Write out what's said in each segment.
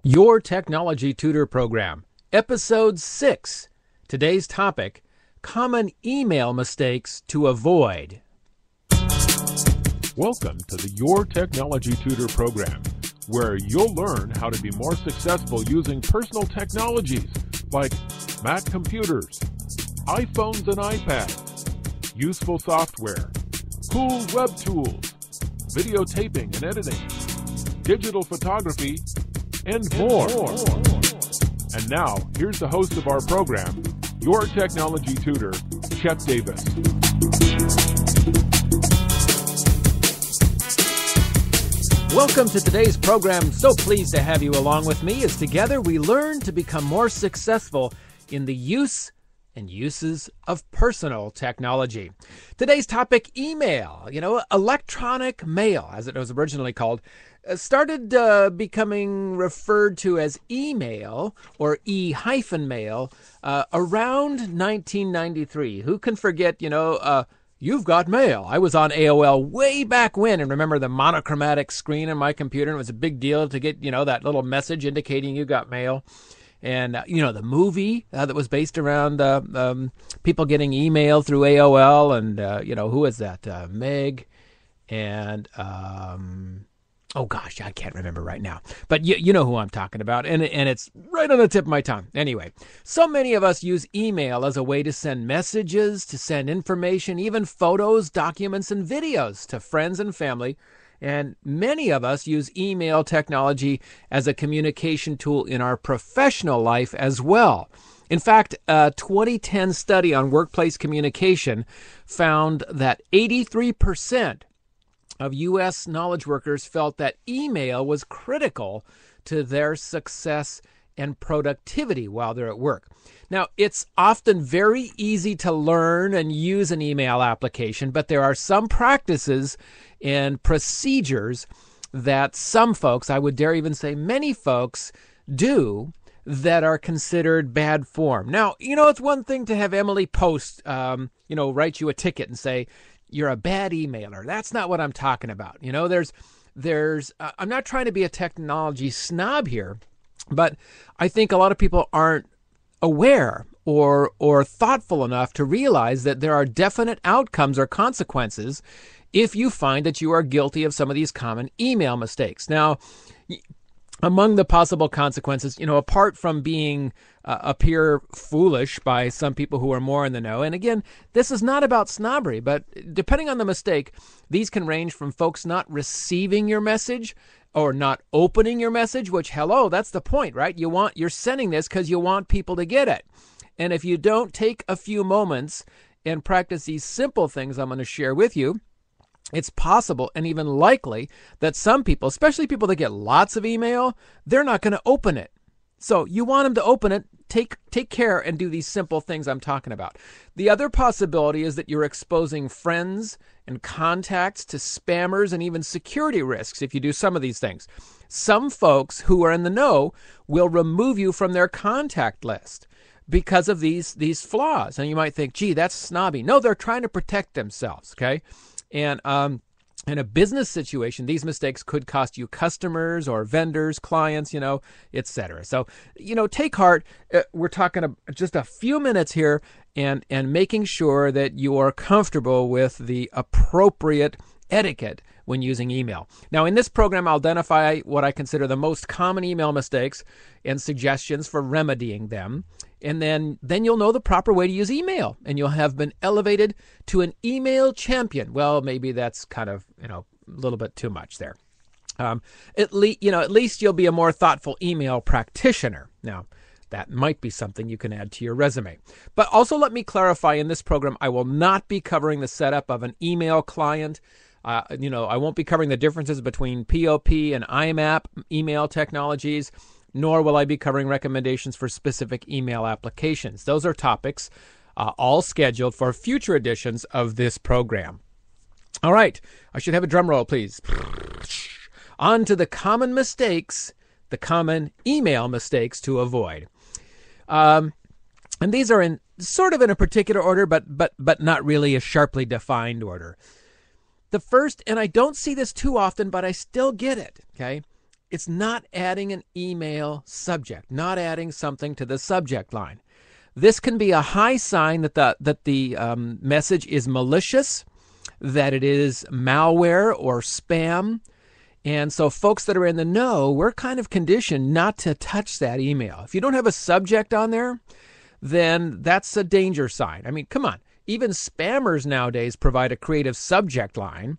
Your Technology Tutor Program, Episode 6. Today's topic, common email mistakes to avoid. Welcome to the Your Technology Tutor Program, where you'll learn how to be more successful using personal technologies like Mac computers, iPhones and iPads, useful software, cool web tools, videotaping and editing, digital photography, and more. And now, here's the host of our program, Your Technology Tutor, Chet Davis. Welcome to today's program. So pleased to have you along with me as together we learn to become more successful in the use and uses of personal technology. Today's topic, email. Electronic mail, as it was originally called, started becoming referred to as email or e-mail around 1993. Who can forget, you've got mail. I was on AOL way back when and remember the monochromatic screen on my computer. And it was a big deal to get, that little message indicating you got mail. And, the movie that was based around people getting email through AOL. And, who is that? Meg and... oh gosh, I can't remember right now. But you know who I'm talking about, and it's right on the tip of my tongue. Anyway, so many of us use email as a way to send messages, to send information, even photos, documents, and videos to friends and family. And many of us use email technology as a communication tool in our professional life as well. In fact, a 2010 study on workplace communication found that 83% of U.S. knowledge workers felt that email was critical to their success and productivity while they're at work. Now, it's often very easy to learn and use an email application, but there are some practices and procedures that some folks, I would dare even say many folks, do that are considered bad form. Now, it's one thing to have Emily Post, write you a ticket and say, you're a bad emailer. That's not what I'm talking about. I'm not trying to be a technology snob here, but I think a lot of people aren't aware or thoughtful enough to realize that there are definite outcomes or consequences if you find that you are guilty of some of these common email mistakes. Now, among the possible consequences, apart from being appear foolish by some people who are more in the know. And again, this is not about snobbery, but depending on the mistake, these can range from folks not receiving your message or not opening your message, which, hello, that's the point, right? You're sending this because you want people to get it. And if you don't take a few moments and practice these simple things I'm going to share with you, it's possible and even likely that some people, especially people that get lots of email, they're not going to open it. So you want them to open it, take care and do these simple things I'm talking about. The other possibility is that you're exposing friends and contacts to spammers and even security risks if you do some of these things. Some folks who are in the know will remove you from their contact list because of these flaws. And you might think, gee, that's snobby. No, they're trying to protect themselves, okay? And in a business situation, these mistakes could cost you customers or vendors, clients, et cetera. So, take heart. We're talking just a few minutes here and making sure that you are comfortable with the appropriate etiquette when using email. Now, in this program, I'll identify what I consider the most common email mistakes and suggestions for remedying them. And then you'll know the proper way to use email, and you'll have been elevated to an email champion. Well, maybe that's kind of, a little bit too much there. At least you'll be a more thoughtful email practitioner. Now, that might be something you can add to your resume. But also let me clarify, in this program, I will not be covering the setup of an email client. I won't be covering the differences between POP and IMAP email technologies, nor will I be covering recommendations for specific email applications. Those are topics all scheduled for future editions of this program. All right, I should have a drum roll, please. On to the common mistakes, the common email mistakes to avoid. And these are in a particular order, but not really a sharply defined order. The first, and I don't see this too often, but I still get it, okay, it's not adding an email subject, not adding something to the subject line. This can be a high sign that the message is malicious, that it is malware or spam. And so folks that are in the know, we're kind of conditioned not to touch that email. If you don't have a subject on there, then that's a danger sign. I mean, come on. Even spammers nowadays provide a creative subject line.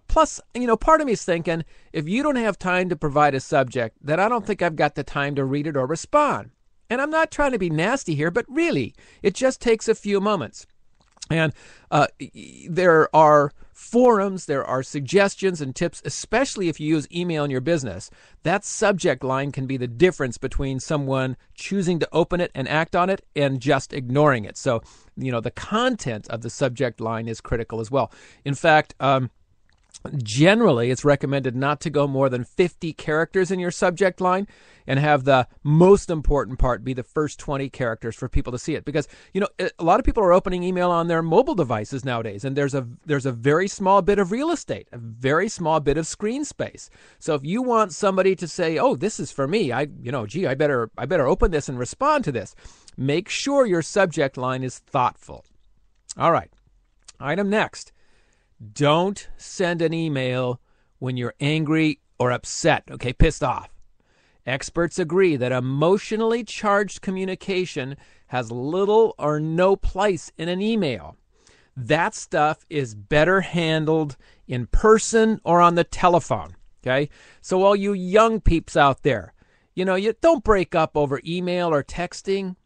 Plus, part of me is thinking, if you don't have time to provide a subject, then I don't think I've got the time to read it or respond. And I'm not trying to be nasty here, but really, it just takes a few moments. And there are forums, there are suggestions and tips, especially if you use email in your business. That subject line can be the difference between someone choosing to open it and act on it and just ignoring it. So, the content of the subject line is critical as well. In fact, generally, it's recommended not to go more than 50 characters in your subject line and have the most important part be the first 20 characters for people to see it. Because, a lot of people are opening email on their mobile devices nowadays, and there's a very small bit of real estate, a very small bit of screen space. So if you want somebody to say, oh, this is for me, I better open this and respond to this, make sure your subject line is thoughtful. All right. Item next. Don't send an email when you're angry or upset, pissed off. Experts agree that emotionally charged communication has little or no place in an email. That stuff is better handled in person or on the telephone, So all you young peeps out there, you don't break up over email or texting.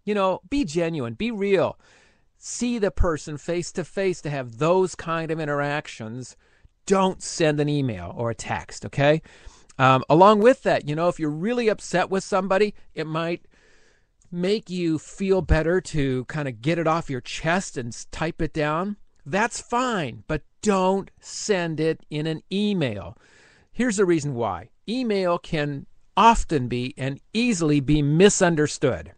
Be genuine, be real. See the person face to face to have those kind of interactions. Don't send an email or a text, Along with that, if you're really upset with somebody, it might make you feel better to kind of get it off your chest and type it down. That's fine, but don't send it in an email. Here's the reason why. Email can often be and easily be misunderstood.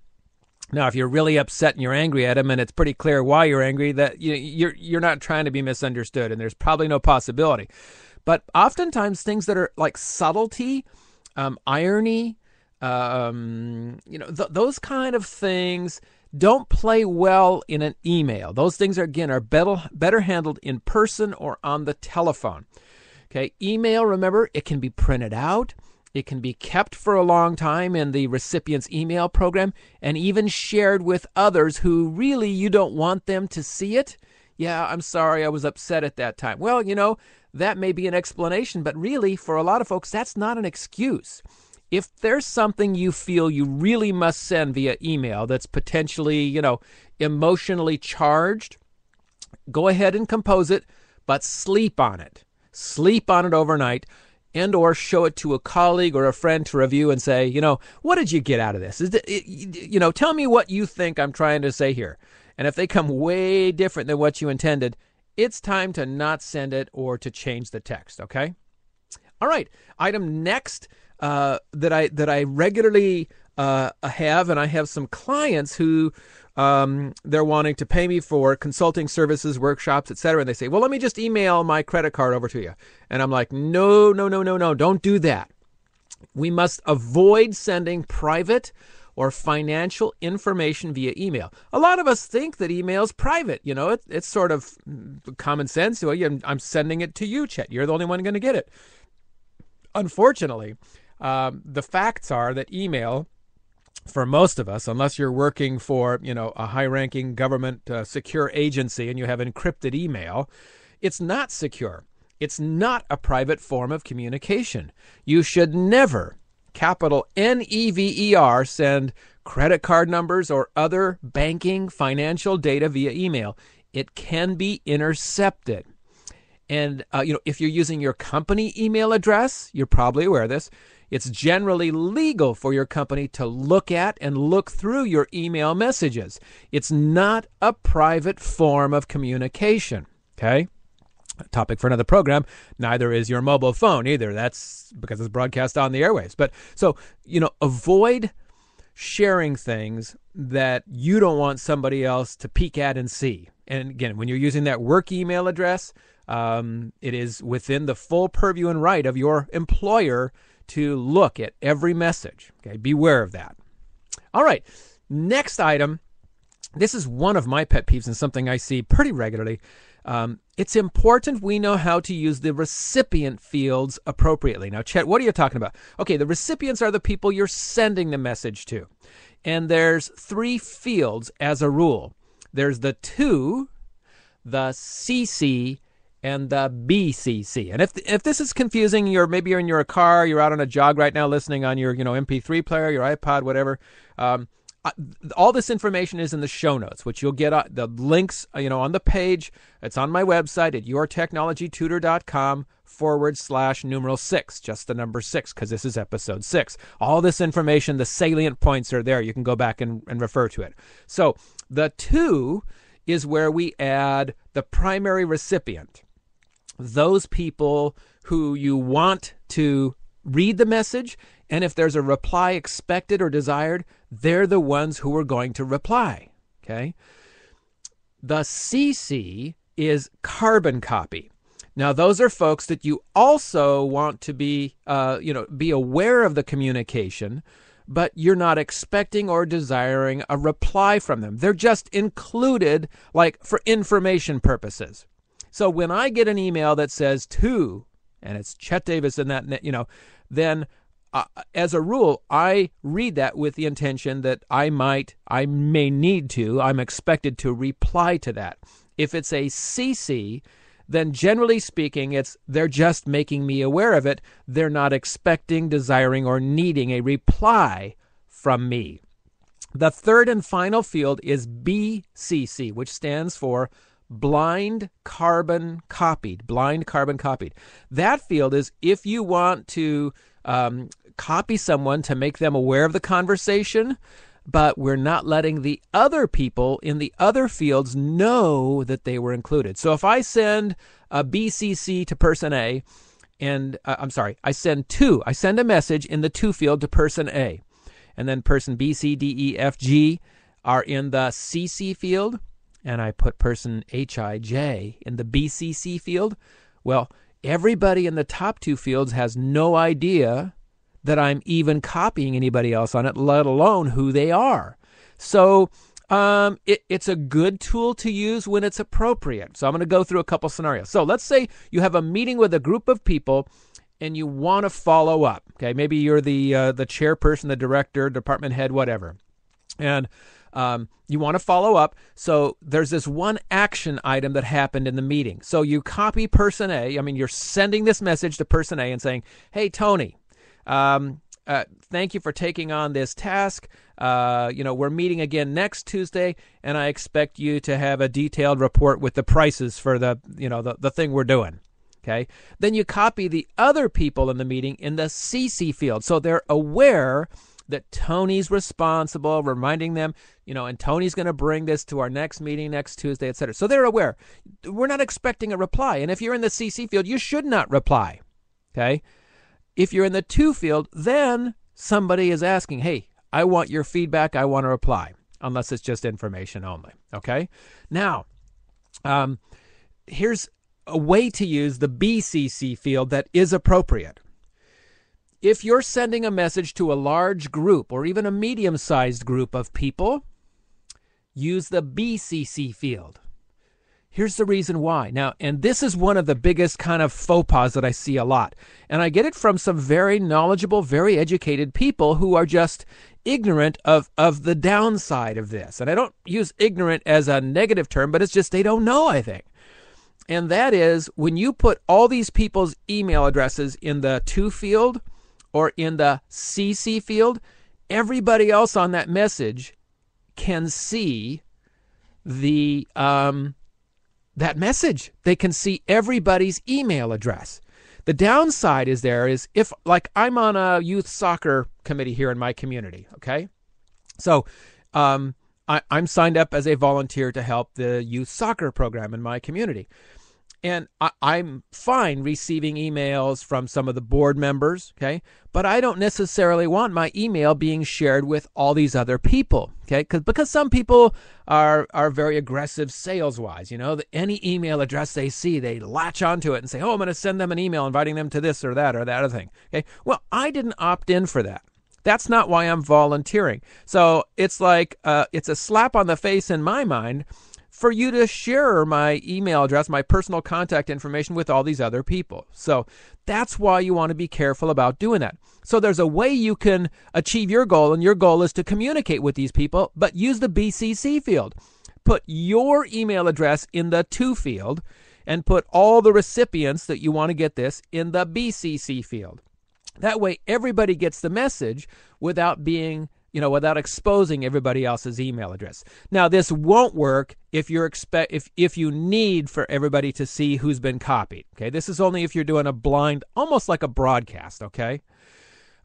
Now, if you're really upset and you're angry at him and it's pretty clear why you're angry, that you're not trying to be misunderstood, and there's probably no possibility. But oftentimes things that are like subtlety, irony, those kind of things don't play well in an email. Those things are better handled in person or on the telephone. Email, remember, it can be printed out. It can be kept for a long time in the recipient's email program and even shared with others who really you don't want them to see it. Yeah, I'm sorry, I was upset at that time. Well, that may be an explanation, but really, for a lot of folks, that's not an excuse. If there's something you feel you really must send via email that's potentially, emotionally charged, go ahead and compose it, but sleep on it. Sleep on it overnight. And or show it to a colleague or a friend to review and say, what did you get out of this? Tell me what you think I'm trying to say here. And if they come way different than what you intended, it's time to not send it or to change the text, All right. Item next that I regularly have, and I have some clients who they're wanting to pay me for consulting services, workshops, etc. And they say, well, let me just email my credit card over to you. And I'm like, no, don't do that. We must avoid sending private or financial information via email. A lot of us think that email is private. It's sort of common sense. Well, I'm sending it to you, Chet. You're the only one going to get it. Unfortunately, the facts are that email, for most of us, unless you're working for, a high-ranking government secure agency and you have encrypted email, it's not secure. It's not a private form of communication. You should never, capital NEVER, send credit card numbers or other banking financial data via email. It can be intercepted. And, if you're using your company email address, you're probably aware of this, it's generally legal for your company to look at and look through your email messages. It's not a private form of communication, A topic for another program. Neither is your mobile phone either. That's because it's broadcast on the airwaves. But so, avoid sharing things that you don't want somebody else to peek at and see. And again, when you're using that work email address, it is within the full purview and right of your employer to look at every message. Okay, beware of that. All right, next item. This is one of my pet peeves and something I see pretty regularly. It's important we know how to use the recipient fields appropriately. Now, Chet, what are you talking about? Okay, the recipients are the people you're sending the message to. And there's 3 fields as a rule. There's the to, the CC, and the BCC. And if this is confusing, maybe you're in your car, you're out on a jog right now listening on your MP3 player, your iPod, whatever. All this information is in the show notes, which you'll get the links, on the page. It's on my website at yourtechnologytutor.com/6, just the number 6, because this is episode 6. All this information, the salient points are there. You can go back and refer to it. So the to is where we add the primary recipient, those people who you want to read the message, and if there's a reply expected or desired, they're the ones who are going to reply, okay? The CC is carbon copy. Now, those are folks that you also want to be aware of the communication, but you're not expecting or desiring a reply from them. They're just included, like, for information purposes. So when I get an email that says to, and it's Chet Davis in that, then as a rule, I read that with the intention that I'm expected to reply to that. If it's a CC, then generally speaking, they're just making me aware of it. They're not expecting, desiring, or needing a reply from me. The third and final field is BCC, which stands for blind carbon copied. Blind carbon copied. That field is if you want to copy someone to make them aware of the conversation, but we're not letting the other people in the other fields know that they were included. So if I send a BCC to person A, I send a message in the to field to person A, and then person B, C, D, E, F, G are in the CC field, and I put person H, I, J in the BCC field. Well, everybody in the top 2 fields has no idea that I'm even copying anybody else on it, let alone who they are. So it's a good tool to use when it's appropriate. So I'm going to go through a couple scenarios. So let's say you have a meeting with a group of people and you want to follow up. Okay, maybe you're the chairperson, the director, department head, whatever. And you want to follow up. So there's this one action item that happened in the meeting. So you copy person A. You're sending this message to person A and saying, hey, Tony, thank you for taking on this task. We're meeting again next Tuesday, and I expect you to have a detailed report with the prices for the thing we're doing. Okay. Then you copy the other people in the meeting in the CC field. So they're aware that Tony's responsible, reminding them, and Tony's going to bring this to our next meeting next Tuesday, etc. So they're aware. We're not expecting a reply. And if you're in the CC field, you should not reply. Okay. If you're in the to field, then somebody is asking, hey, I want your feedback. I want a reply, unless it's just information only. Okay. Now, here's a way to use the BCC field that is appropriate. If you're sending a message to a large group or even a medium-sized group of people, use the BCC field. Here's the reason why. Now, and this is one of the biggest kind of faux pas that I see a lot. And I get it from some very knowledgeable, very educated people who are just ignorant of the downside of this. And I don't use ignorant as a negative term, but it's just they don't know, I think. And that is when you put all these people's email addresses in the to field or in the CC field, everybody else on that message can see that message. They can see everybody's email address. The downside is if, like, I'm on a youth soccer committee here in my community, okay? So I'm signed up as a volunteer to help the youth soccer program in my community. And I'm fine receiving emails from some of the board members, okay? But I don't necessarily want my email being shared with all these other people, okay? Because some people are very aggressive sales-wise. Any email address they see, they latch onto it and say, oh, I'm going to send them an email inviting them to this or that other thing, okay? Well, I didn't opt in for that. That's not why I'm volunteering. So it's like it's a slap on the face in my mind for you to share my email address, my personal contact information with all these other people. So that's why you want to be careful about doing that. So there's a way you can achieve your goal, and your goal is to communicate with these people, but use the BCC field. Put your email address in the to field and put all the recipients that you want to get this in the BCC field. That way everybody gets the message without without exposing everybody else's email address. Now, this won't work if you need for everybody to see who's been copied. Okay, this is only if you're doing a blind, almost like a broadcast. Okay.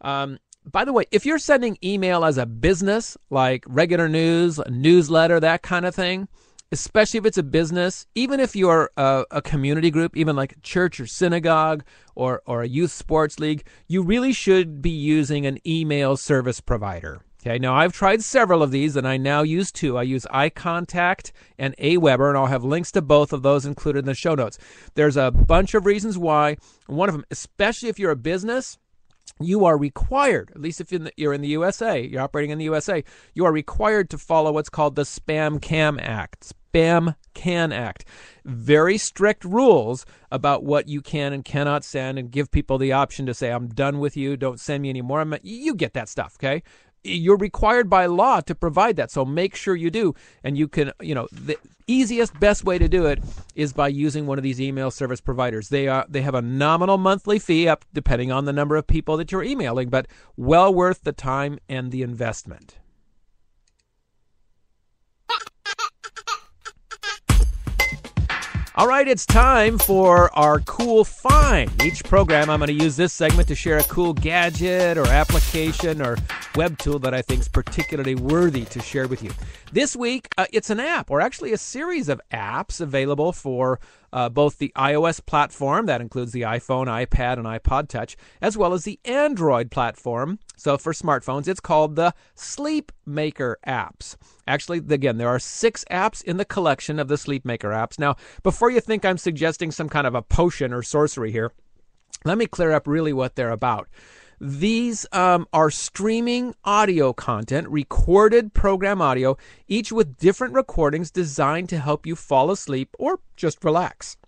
By the way, if you're sending email as a business, like regular news, a newsletter, that kind of thing, especially if it's a business, even if you're a community group, even like a church or synagogue or a youth sports league, you really should be using an email service provider. Okay, now I've tried several of these, and I now use two. I use iContact and Aweber, and I'll have links to both of those included in the show notes. There's a bunch of reasons why. One of them, especially if you're a business, you are required, at least if you're in the USA, you're operating in the USA, you are required to follow what's called the Spam-Can Act. Very strict rules about what you can and cannot send, and give people the option to say, I'm done with you, don't send me anymore. You get that stuff, okay? You're required by law to provide that, so make sure you do. And you can, the easiest, best way to do it is by using one of these email service providers. They have a nominal monthly fee, up depending on the number of people that you're emailing, but well worth the time and the investment. All right, it's time for our cool find. Each program, I'm going to use this segment to share a cool gadget or application or web tool that I think is particularly worthy to share with you. This week, it's an app, or actually a series of apps available for both the iOS platform, that includes the iPhone, iPad, and iPod Touch, as well as the Android platform. So for smartphones, it's called the Sleep Maker apps. Actually, again, there are 6 apps in the collection of the Sleep Maker apps. Now, before you think I'm suggesting some kind of a potion or sorcery here, let me clear up really what they're about. These are streaming audio content, recorded program audio, each with different recordings designed to help you fall asleep or just relax.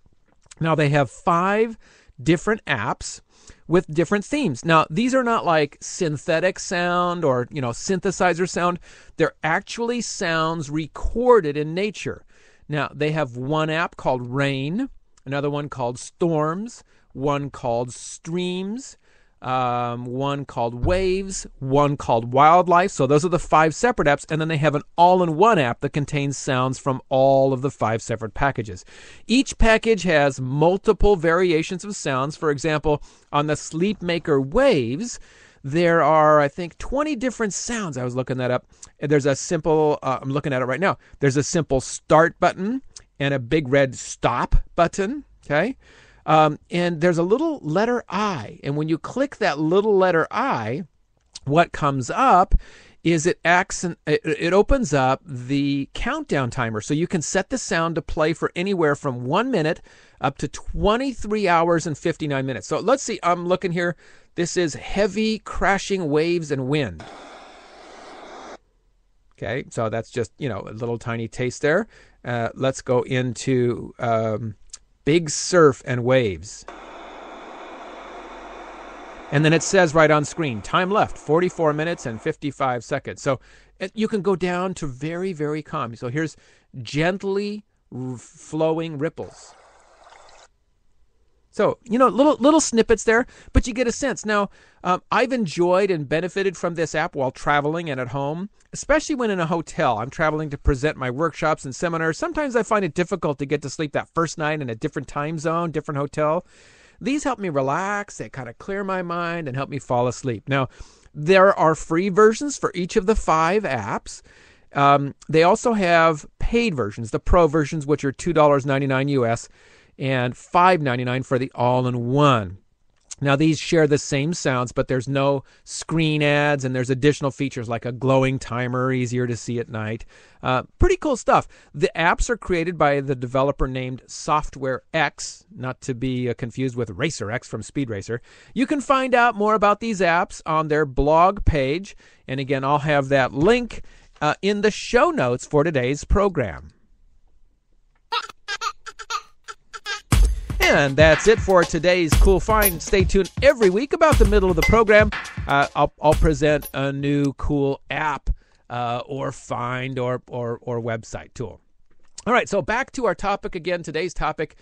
Now, they have 5 different apps with different themes. Now, these are not like synthetic sound or, synthesizer sound. They're actually sounds recorded in nature. Now, they have one app called Rain, another one called Storms, one called Streams, one called Waves, one called Wildlife. So those are the 5 separate apps. And then they have an all-in-one app that contains sounds from all of the 5 separate packages. Each package has multiple variations of sounds. For example, on the Sleep Maker Waves, there are, I think, 20 different sounds. I was looking that up. There's a simple, I'm looking at it right now. There's a simple start button and a big red stop button. Okay. And there's a little letter I. And when you click that little letter I, what comes up is it opens up the countdown timer. So you can set the sound to play for anywhere from 1 minute up to 23 hours and 59 minutes. So let's see, I'm looking here. This is heavy crashing waves and wind. Okay, so that's just, a little tiny taste there. Let's go into big surf and waves. And then it says right on screen, time left, 44 minutes and 55 seconds. So you can go down to very, very calm. So here's gently flowing ripples. So, little snippets there, but you get a sense. Now, I've enjoyed and benefited from this app while traveling and at home, especially when in a hotel. I'm traveling to present my workshops and seminars. Sometimes I find it difficult to get to sleep that first night in a different time zone, different hotel. These help me relax. They kind of clear my mind and help me fall asleep. Now, there are free versions for each of the 5 apps. They also have paid versions, the pro versions, which are $2.99 US. and $5.99 for the all-in-one. Now, these share the same sounds, but there's no screen ads, and there's additional features like a glowing timer, easier to see at night. Pretty cool stuff. The apps are created by the developer named Software X, not to be confused with Racer X from Speed Racer. You can find out more about these apps on their blog page. And again, I'll have that link in the show notes for today's program. And that's it for today's Cool Find. Stay tuned every week about the middle of the program. I'll present a new cool app or find or website tool. All right, so back to our topic again. Today's topic,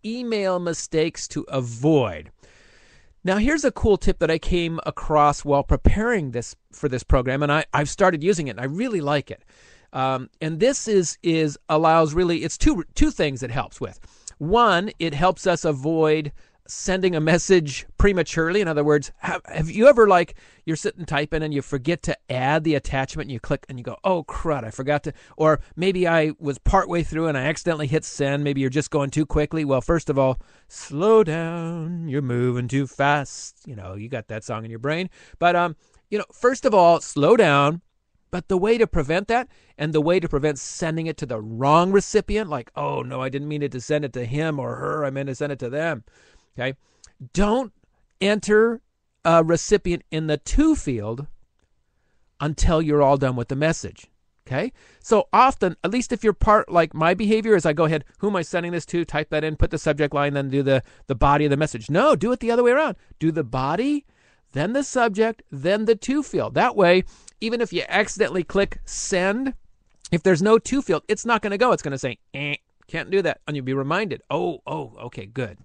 email mistakes to avoid. Now, here's a cool tip that I came across while preparing for this program, and I've started using it, and I really like it. And this allows really, it's two things it helps with. One, it helps us avoid sending a message prematurely. In other words, have you ever, like, you're sitting typing and you forget to add the attachment and you click and you go, oh, crud, I forgot to. Or maybe I was partway through and I accidentally hit send. Maybe you're just going too quickly. Well, first of all, slow down. You're moving too fast. You know, you got that song in your brain. But, first of all, slow down. But the way to prevent that, and the way to prevent sending it to the wrong recipient, like, oh, no, I didn't mean to send it to him or her. I meant to send it to them. Okay? Don't enter a recipient in the to field until you're all done with the message. Okay? So often, at least if you're like my behavior is I go ahead, who am I sending this to? Type that in, put the subject line, then do the body of the message. No, do it the other way around. Do the body, then the subject, then the to field. That way, even if you accidentally click send, if there's no to field, it's not going to go. It's going to say, can't do that. And you'll be reminded, oh, okay, good.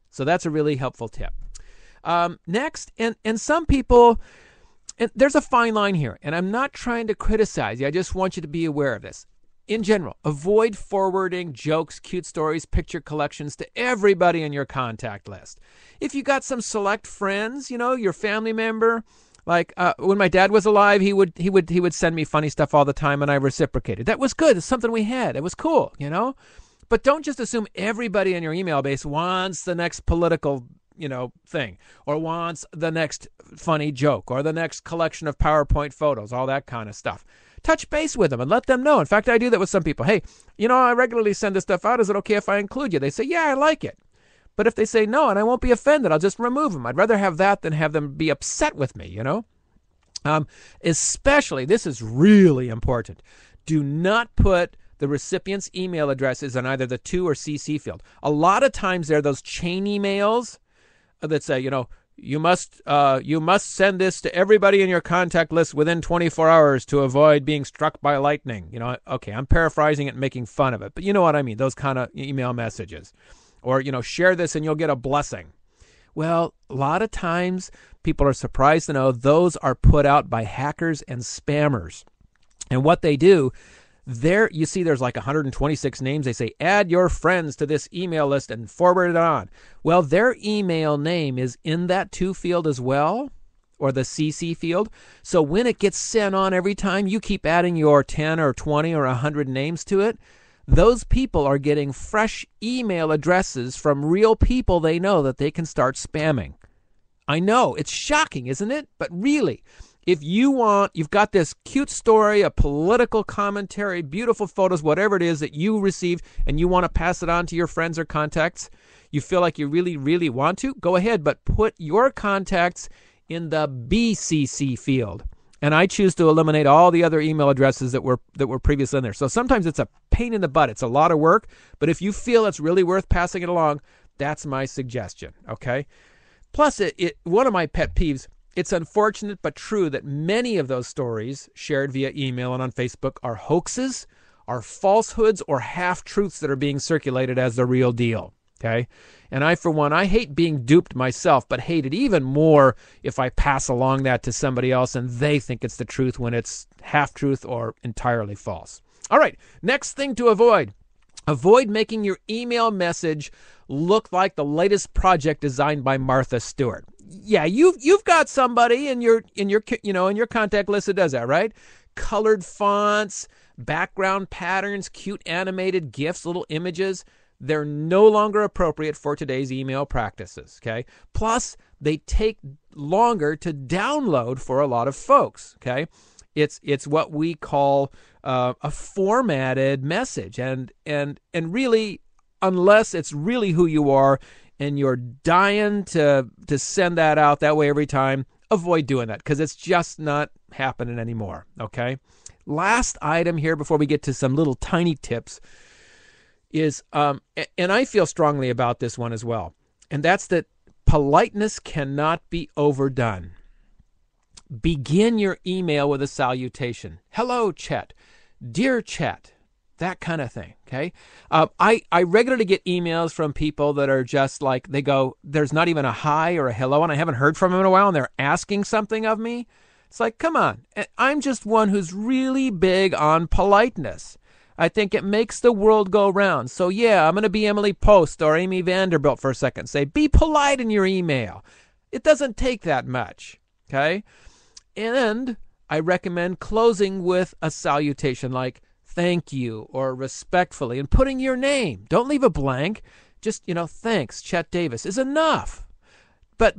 So that's a really helpful tip. Next, and some people, and there's a fine line here, and I'm not trying to criticize you. I just want you to be aware of this. In general, avoid forwarding jokes, cute stories, picture collections to everybody in your contact list. If you got some select friends, your family member, like when my dad was alive, he would send me funny stuff all the time, and I reciprocated. That was good. It's something we had. It was cool, But don't just assume everybody in your email base wants the next political, thing, or wants the next funny joke, or the next collection of PowerPoint photos, all that kind of stuff. Touch base with them and let them know. In fact, I do that with some people. Hey, I regularly send this stuff out. Is it okay if I include you? They say, yeah, I like it. But if they say no, and I won't be offended, I'll just remove them. I'd rather have that than have them be upset with me, Especially, this is really important. Do not put the recipient's email addresses in either the to or CC field. A lot of times there are those chain emails that say, you must send this to everybody in your contact list within 24 hours to avoid being struck by lightning. Okay, I'm paraphrasing it and making fun of it, but you know what I mean, those kind of email messages. Or, share this and you'll get a blessing. Well, a lot of times people are surprised to know those are put out by hackers and spammers. And what they do, you see there's like 126 names. They say, add your friends to this email list and forward it on. Well, their email name is in that to field as well, or the CC field. So when it gets sent on every time, you keep adding your 10 or 20 or 100 names to it. Those people are getting fresh email addresses from real people they know that they can start spamming. I know, it's shocking, isn't it? But really, if you've got this cute story, a political commentary, beautiful photos, whatever it is that you received, and you want to pass it on to your friends or contacts, you feel like you really, really want to, go ahead, but put your contacts in the BCC field. And I choose to eliminate all the other email addresses that were previously in there. So sometimes it's a pain in the butt. It's a lot of work. But if you feel it's really worth passing it along, that's my suggestion. Okay. Plus, one of my pet peeves, it's unfortunate but true that many of those stories shared via email and on Facebook are hoaxes, are falsehoods, or half-truths that are being circulated as the real deal. Okay? And I, for one, I hate being duped myself, but hate it even more if I pass along that to somebody else and they think it's the truth when it's half-truth or entirely false. All right, next thing to avoid. Avoid making your email message look like the latest project designed by Martha Stewart. Yeah, you've got somebody in your contact list that does that, right? Colored fonts, background patterns, cute animated GIFs, little images. they're no longer appropriate for today's email practices, okay? Plus, they take longer to download for a lot of folks, okay? It's what we call a formatted message, and really, unless it's really who you are and you're dying to send that out that way every time, avoid doing that because it's just not happening anymore, okay? Last item here before we get to some little tiny tips is, and I feel strongly about this one as well, and that's that politeness cannot be overdone. Begin your email with a salutation. Hello, Chet. Dear Chet. That kind of thing, okay? I regularly get emails from people that are just like, they go, there's not even a hi or a hello, and I haven't heard from them in a while, and they're asking something of me. It's like, come on. I'm just one who's really big on politeness. I think it makes the world go round. So, yeah, I'm going to be Emily Post or Amy Vanderbilt for a second. Say, be polite in your email. It doesn't take that much, okay? And I recommend closing with a salutation like, thank you, or respectfully, and putting your name. Don't leave a blank. Just, thanks, Chet Davis is enough. But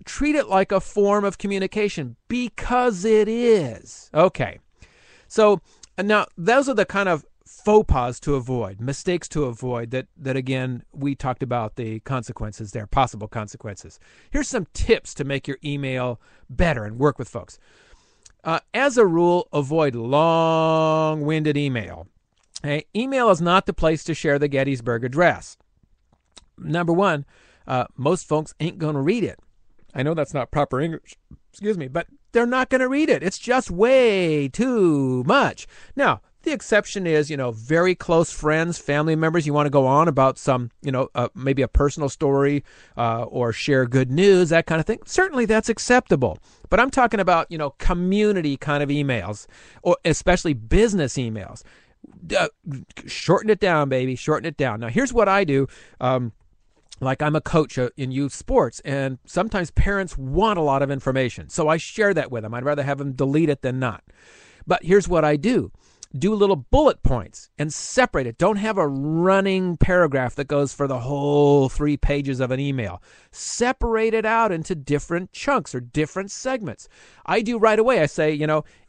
treat it like a form of communication because it is. Okay. So now those are the kind of faux pas to avoid, mistakes to avoid that again, we talked about the consequences there, possible consequences. Here's some tips to make your email better and work with folks. As a rule, avoid long-winded email. Okay? Email is not the place to share the Gettysburg Address. Number one, most folks ain't going to read it. I know that's not proper English, but they're not going to read it. It's just way too much. Now, the exception is, very close friends, family members. You want to go on about some, maybe a personal story or share good news, that kind of thing. Certainly that's acceptable. But I'm talking about, community kind of emails, or especially business emails. Shorten it down, baby. Shorten it down. Now, here's what I do. Like I'm a coach in youth sports, and sometimes parents want a lot of information. So I share that with them. I'd rather have them delete it than not. But here's what I do. Do little bullet points and separate it. Don't have a running paragraph that goes for the whole 3 pages of an email. Separate it out into different chunks or different segments. I do right away. I say,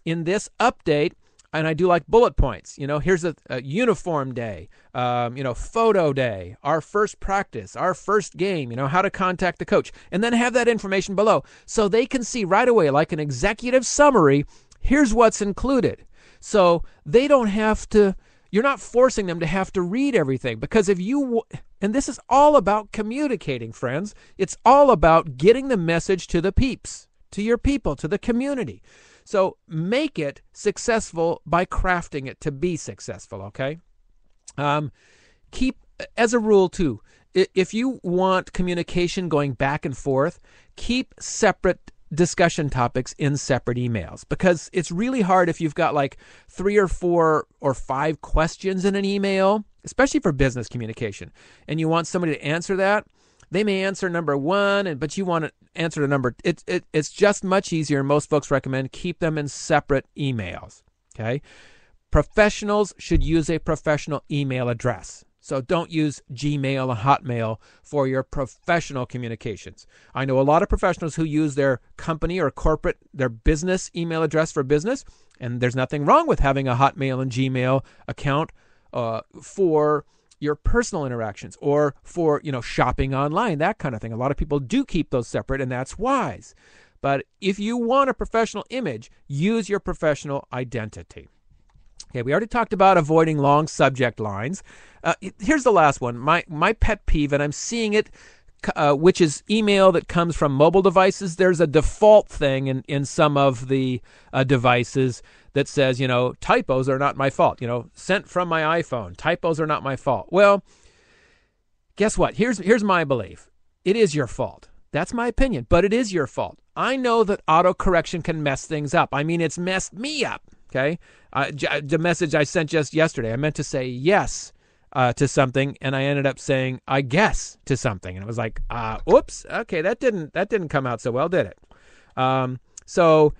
in this update, and I do like bullet points. Here's a uniform day, photo day, our first practice, our first game, how to contact the coach. And then have that information below so they can see right away, like an executive summary, here's what's included. So they don't have to, you're not forcing them to have to read everything. Because and this is all about communicating, friends. It's all about getting the message to the peeps, to your people, to the community. So make it successful by crafting it to be successful, okay? Keep, as a rule too, if you want communication going back and forth, keep separate discussion topics in separate emails, because it's really hard if you've got like 3 or 4 or 5 questions in an email, especially for business communication, and you want somebody to answer that. They may answer number 1, but you want to answer to number. It's just much easier. Most folks recommend keep them in separate emails. Okay, professionals should use a professional email address. So don't use Gmail and Hotmail for your professional communications. I know a lot of professionals who use their company or corporate, their business email address for business, and there's nothing wrong with having a Hotmail and Gmail account for your personal interactions or for, shopping online, that kind of thing. A lot of people do keep those separate, and that's wise. But if you want a professional image, use your professional identity. Okay, we already talked about avoiding long subject lines. Here's the last one. My pet peeve, and I'm seeing it, which is email that comes from mobile devices. There's a default thing in some of the devices that says, typos are not my fault. Sent from my iPhone. Typos are not my fault. Well, guess what? Here's my belief. It is your fault. That's my opinion, but it is your fault. I know that autocorrection can mess things up. I mean, it's messed me up. Okay, the message I sent just yesterday, I meant to say yes to something, and I ended up saying I guess to something, and it was like, oops, okay, that didn't come out so well, did it? So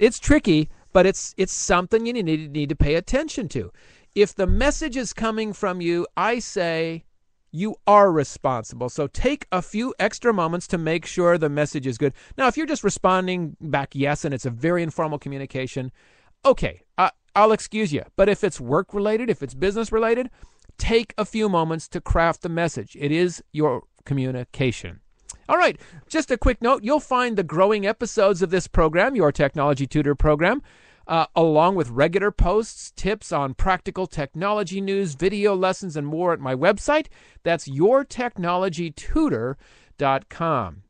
it's tricky, but it's something you need to pay attention to. if the message is coming from you, I say you are responsible. So take a few extra moments to make sure the message is good. Now, if you're just responding back yes and it's a very informal communication, okay, I'll excuse you. But if it's work-related, if it's business-related, take a few moments to craft the message. It is your communication. All right, just a quick note. You'll find the growing episodes of this program, your Technology Tutor program, along with regular posts, tips on practical technology news, video lessons, and more at my website. That's yourtechnologytutor.com.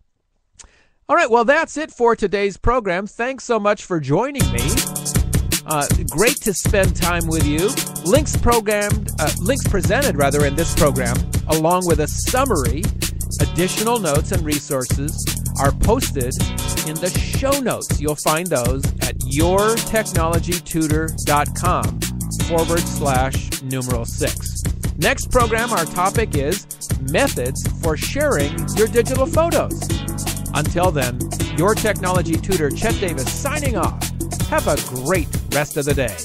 All right, well, that's it for today's program. Thanks so much for joining me. Great to spend time with you. Links presented in this program, along with a summary, additional notes and resources are posted in the show notes. You'll find those at yourtechnologytutor.com/6. Next program, our topic is methods for sharing your digital photos. Until then, your technology tutor, Chet Davis, signing off. Have a great rest of the day.